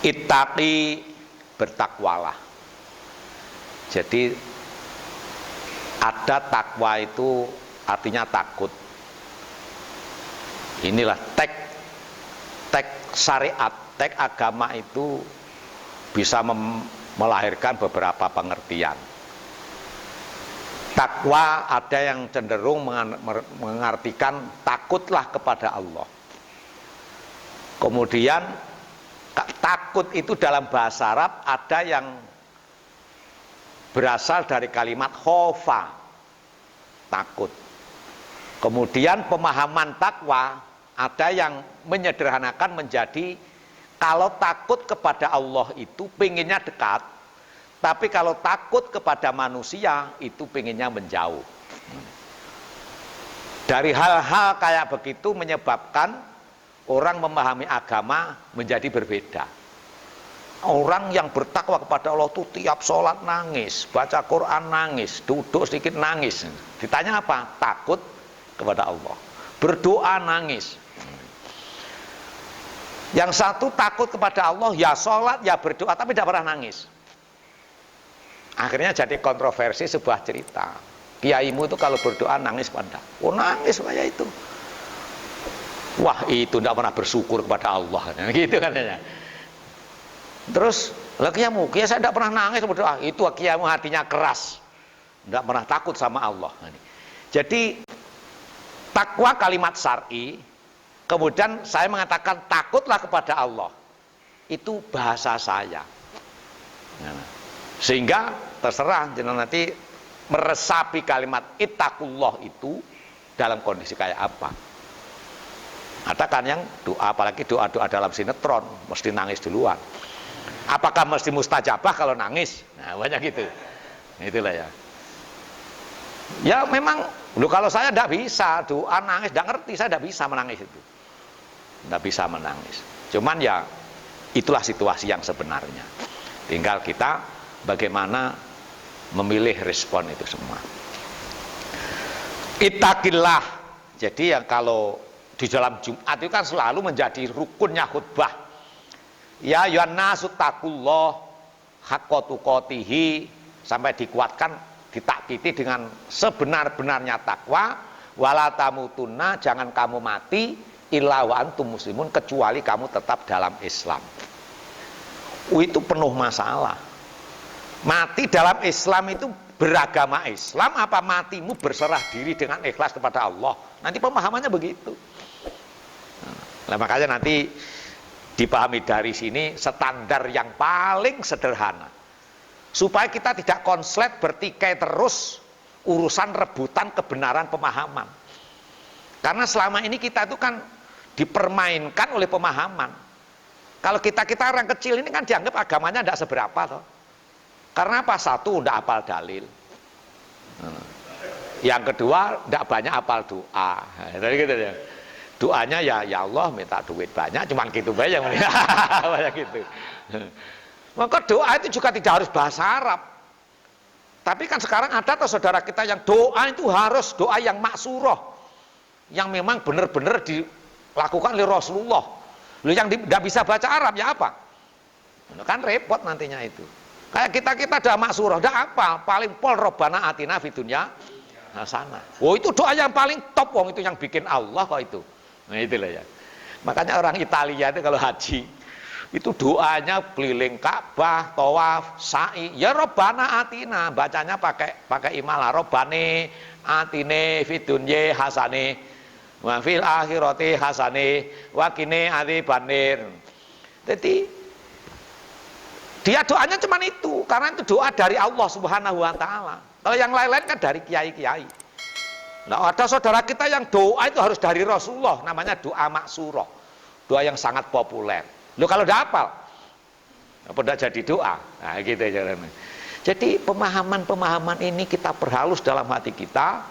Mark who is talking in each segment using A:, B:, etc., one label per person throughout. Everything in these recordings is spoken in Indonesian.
A: Ittaqi, bertakwalah. Jadi ada takwa itu artinya takut. Inilah teks syariat, teks agama itu bisa melahirkan beberapa pengertian. Takwa ada yang cenderung mengartikan takutlah kepada Allah. Kemudian takut itu dalam bahasa Arab ada yang berasal dari kalimat khofa, takut. Kemudian pemahaman takwa ada yang menyederhanakan menjadi kalau takut kepada Allah itu pengennya dekat, tapi kalau takut kepada manusia itu pengennya menjauh. Dari hal-hal kayak begitu menyebabkan orang memahami agama menjadi berbeda. Orang yang bertakwa kepada Allah itu tiap sholat nangis, baca Quran nangis, duduk sedikit nangis. Ditanya apa? Takut kepada Allah. Berdoa nangis. Yang satu takut kepada Allah, ya sholat, ya berdoa, tapi tidak pernah nangis. Akhirnya jadi kontroversi sebuah cerita. Kiaimu itu kalau berdoa nangis pada, oh nangis kayak itu. Wah itu tidak pernah bersyukur kepada Allah, gitu katanya. Terus, kiaimu, kiai saya tidak pernah nangis berdoa. Itu kiaimu hatinya keras, tidak pernah takut sama Allah. Jadi takwa kalimat syar'i, kemudian saya mengatakan takutlah kepada Allah. Itu bahasa saya. Sehingga terserah jenengan nanti meresapi kalimat ittaqullah itu dalam kondisi kayak apa. Ada kan yang doa, apalagi doa-doa dalam sinetron mesti nangis duluan. Apakah mesti mustajabah kalau nangis? Nah banyak gitu. Itulah ya. Ya memang, kalau saya tidak bisa doa nangis, tidak ngerti, saya tidak bisa menangis itu. Tidak bisa menangis. Cuman ya itulah situasi yang sebenarnya. Tinggal kita bagaimana memilih respon itu semua. Ittaqillah. Jadi yang kalau di dalam Jumat itu kan selalu menjadi rukunnya khutbah. Ya ayyuhan nasu taqullah haqqa tuqatihi, sampai dikuatkan, ditakkiti dengan sebenar-benarnya takwa. Wala tamutunna, jangan kamu mati illa wa antum muslimun, kecuali kamu tetap dalam Islam. Itu penuh masalah. Mati dalam Islam itu beragama Islam apa matimu berserah diri dengan ikhlas kepada Allah? Nanti pemahamannya begitu. Nah, makanya nanti dipahami dari sini standar yang paling sederhana, supaya kita tidak konslet bertikai terus urusan rebutan kebenaran pemahaman. Karena selama ini kita itu kan dipermainkan oleh pemahaman. Kalau kita orang kecil ini kan dianggap agamanya tidak seberapa toh. Karena apa? Satu, tidak hafal dalil. Yang kedua, tidak banyak hafal doa. Jadi gitu ya. Doanya ya Allah minta duit banyak, cuman gitu banyak. Banyak gitu. Maka doa itu juga tidak harus bahasa Arab. Tapi kan sekarang ada toh saudara kita yang doa itu harus doa yang maksurah, yang memang benar-benar dilakukan oleh Rasulullah. Lu yang tidak bisa baca Arab ya apa? Kan repot nantinya itu. Kayak kita dah maksurah, dah apa? Paling pol robbana atina fid dunya hasanah. Oh itu doa yang paling top, wong itu yang bikin Allah kok itu. Nah itulah ya. Makanya orang Italia itu kalau haji itu doanya keliling Ka'bah, tawaf, sa'i, ya robbana atina, bacanya pakai imalah, robbane atine fid dunya hasanah wa fil akhirati hasanah wa qina adzabannar. Jadi dia doanya cuma itu, karena itu doa dari Allah Subhanahu wa taala. Kalau yang lain-lain kan dari kiai-kiai. Nah, ada saudara kita yang doa itu harus dari Rasulullah, namanya doa maksurah. Doa yang sangat populer. Loh kalau udah hafal, apa udah jadi doa? Nah, gitu aja. Jadi pemahaman-pemahaman ini kita perhalus dalam hati kita.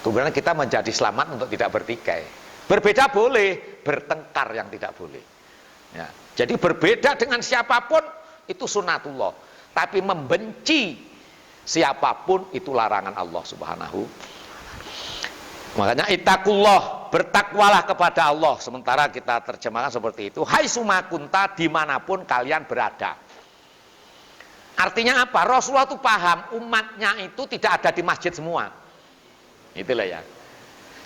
A: Kemudian kita menjadi selamat untuk tidak bertikai. Berbeda boleh, bertengkar yang tidak boleh. Ya. Jadi berbeda dengan siapapun itu sunatullah. Tapi membenci siapapun itu larangan Allah Subhanahu. Makanya ittaqullah, bertakwalah kepada Allah. Sementara kita terjemahkan seperti itu, hai sumakunta, dimanapun kalian berada. Artinya apa? Rasulullah itu paham umatnya itu tidak ada di masjid semua. Itulah ya.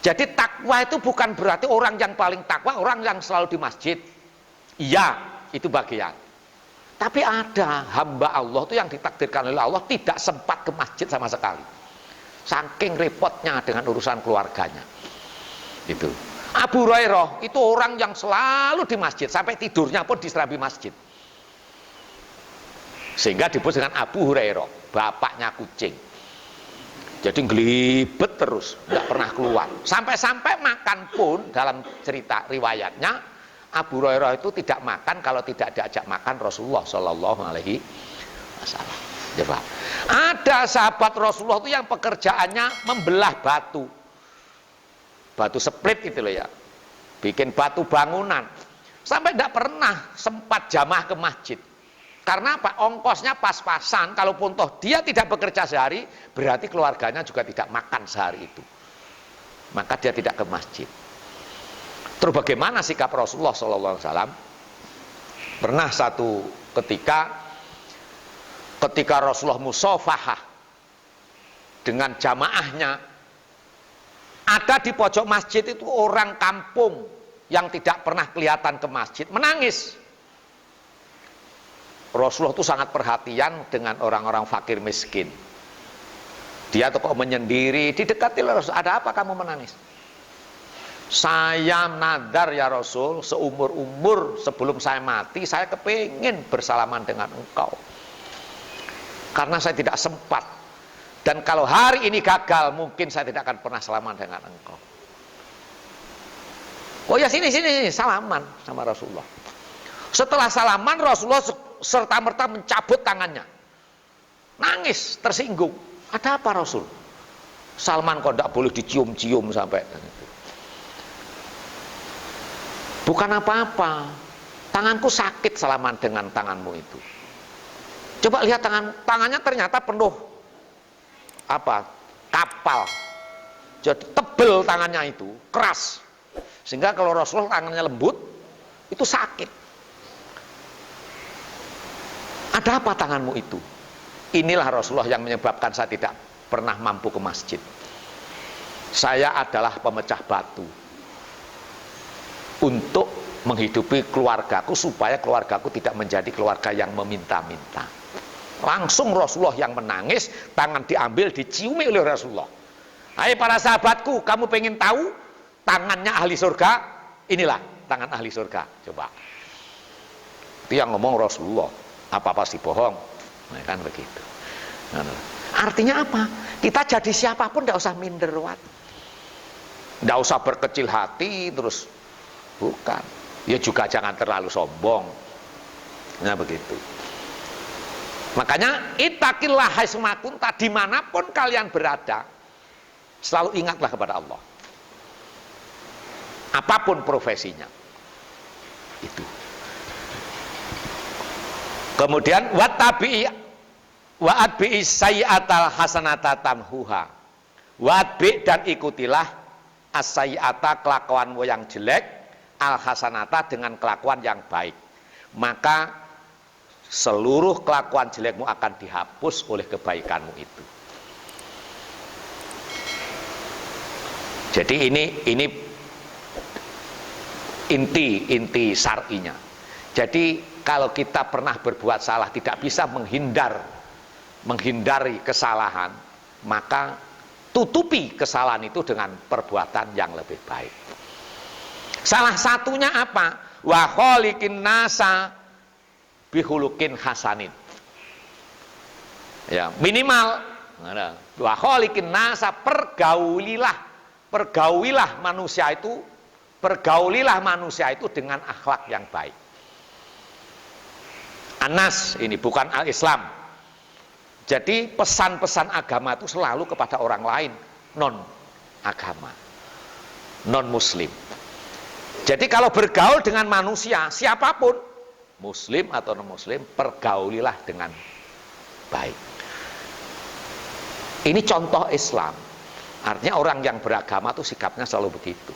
A: Jadi takwa itu bukan berarti orang yang paling takwa orang yang selalu di masjid. Iya, itu bagian. Tapi ada hamba Allah itu yang ditakdirkan oleh Allah tidak sempat ke masjid sama sekali. Saking repotnya dengan urusan keluarganya. Itu. Abu Hurairah itu orang yang selalu di masjid, sampai tidurnya pun di serambi masjid. Sehingga disebut dengan Abu Hurairah, bapaknya kucing. Jadi ngelibet terus, tidak pernah keluar. Sampai-sampai makan pun dalam cerita riwayatnya, Abu Hurairah itu tidak makan kalau tidak diajak makan Rasulullah Shallallahu Alaihi Wasallam. Coba. Ada sahabat Rasulullah itu yang pekerjaannya membelah batu, batu split itu loh ya, bikin batu bangunan. Sampai tidak pernah sempat jamaah ke masjid. Karena apa? Ongkosnya pas-pasan. Kalaupun toh dia tidak bekerja sehari, berarti keluarganya juga tidak makan sehari itu. Maka dia tidak ke masjid. Terus bagaimana sikap Rasulullah SAW? Pernah satu ketika Rasulullah musafahah dengan jamaahnya, ada di pojok masjid itu orang kampung yang tidak pernah kelihatan ke masjid menangis. Rasulullah itu sangat perhatian dengan orang-orang fakir miskin. Dia tuh kok menyendiri, didekati Rasul. Ada apa kamu menangis? Saya nadar ya Rasul, seumur-umur sebelum saya mati, saya kepingin bersalaman dengan engkau. Karena saya tidak sempat. Dan kalau hari ini gagal, mungkin saya tidak akan pernah salaman dengan engkau. Oh ya sini, salaman sama Rasulullah. Setelah salaman, Rasulullah serta-merta mencabut tangannya. Nangis, tersinggung. Ada apa Rasul? Salman kok tidak boleh dicium-cium sampai. Bukan apa-apa. Tanganku sakit salaman dengan tanganmu itu. Coba lihat tangannya ternyata penuh apa? Kapal. Jadi tebel tangannya itu, keras. Sehingga kalau Rasulullah tangannya lembut, itu sakit. Ada apa tanganmu itu? Inilah Rasulullah yang menyebabkan saya tidak pernah mampu ke masjid. Saya adalah pemecah batu untuk menghidupi keluargaku, supaya keluargaku tidak menjadi keluarga yang meminta-minta. Langsung Rasulullah yang menangis, tangan diambil, diciumi oleh Rasulullah. Hai para sahabatku, kamu pengen tahu tangannya ahli surga? Inilah tangan ahli surga. Coba. Itu yang ngomong Rasulullah. Apa pasti bohong? Nah, kan begitu. Artinya apa? Kita jadi siapapun tidak usah minder, tidak usah berkecil hati terus, bukan. Ya juga jangan terlalu sombong. Nah begitu. Makanya ittaqillah haitsumakunta, dimanapun kalian berada, selalu ingatlah kepada Allah. Apapun profesinya. Itu. Kemudian wa'atbi'i sayyi'atal hasanata tamhuha. Wa'atbi' dan ikutilah as-sayyi'ata, kelakuanmu yang jelek, al hasanata dengan kelakuan yang baik. Maka seluruh kelakuan jelekmu akan dihapus oleh kebaikanmu itu. Jadi ini inti syar'inya. Jadi kalau kita pernah berbuat salah, tidak bisa menghindari kesalahan, maka tutupi kesalahan itu dengan perbuatan yang lebih baik. Salah satunya apa? Wa khaliqin nasa bihulukin hasanin. Ya, minimal wa khaliqin nasa, pergaulilah manusia itu dengan akhlak yang baik. Anas ini bukan al-Islam. Jadi pesan-pesan agama itu selalu kepada orang lain, non agama, non muslim. Jadi kalau bergaul dengan manusia siapapun, muslim atau non muslim, pergaulilah dengan baik. Ini contoh Islam. Artinya orang yang beragama itu sikapnya selalu begitu.